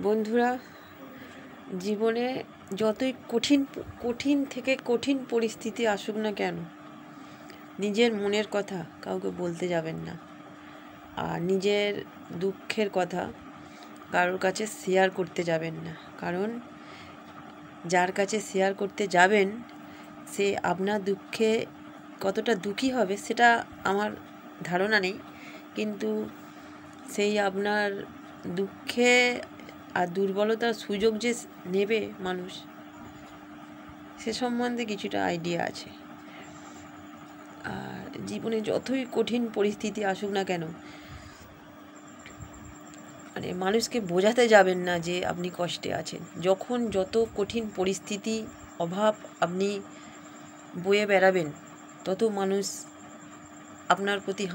বন্ধুরা, জীবনে যতই কঠিন থেকে কঠিন পরিস্থিতি আসুক না কেন, নিজের মনের কথা কাউকে বলতে যাবেন না। আর নিজের দুঃখের কথা কারোর কাছে শেয়ার করতে যাবেন না। কারণ যার কাছে শেয়ার করতে যাবেন সে আপনার দুঃখে কতটা দুঃখী হবে সেটা আমার ধারণা নেই, কিন্তু সেই আপনার দুঃখে আর দুর্বলতার সুযোগ যে নেবে মানুষ, সে সম্বন্ধে কিছুটা আইডিয়া আছে। আর জীবনে যতই কঠিন পরিস্থিতি আসুক না কেন, মানে মানুষকে বোঝাতে যাবেন না যে আপনি কষ্টে আছেন। যখন যত কঠিন পরিস্থিতি অভাব আপনি বয়ে বেড়াবেন, তত আপনার প্রতি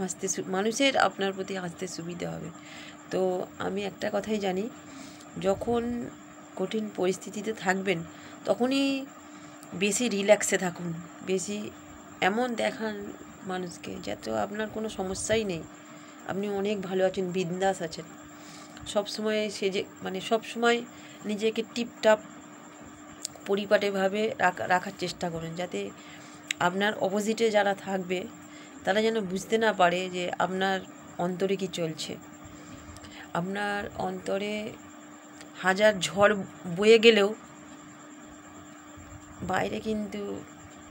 মানুষের আপনার প্রতি হাসতে সুবিধে হবে। তো আমি একটা কথাই জানি, যখন কঠিন পরিস্থিতিতে থাকবেন তখনই বেশি রিল্যাক্সে থাকুন, বেশি এমন দেখান মানুষকে যাতে আপনার কোনো সমস্যাই নেই, আপনি অনেক ভালো আছেন, বিন্দাস আছেন। সবসময় সবসময় নিজেকে টিপটাপ পরিপাটিভাবে রাখার চেষ্টা করুন, যাতে আপনার অপোজিটে যারা থাকবে তারা যেন বুঝতে না পারে যে আপনার অন্তরে কি চলছে। আপনার অন্তরে হাজার ঝড় বয়ে গেলেও বাইরে কিন্তু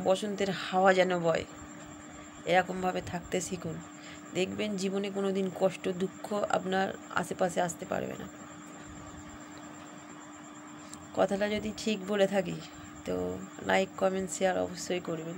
বসন্তের হাওয়া যেন বয়, এরকমভাবে থাকতে শিখুন। দেখবেন জীবনে কোনো দিন কষ্ট দুঃখ আপনার আশেপাশে আসতে পারবে না। কথাটা যদি ঠিক বলে থাকি তো লাইক কমেন্ট শেয়ার অবশ্যই করবেন।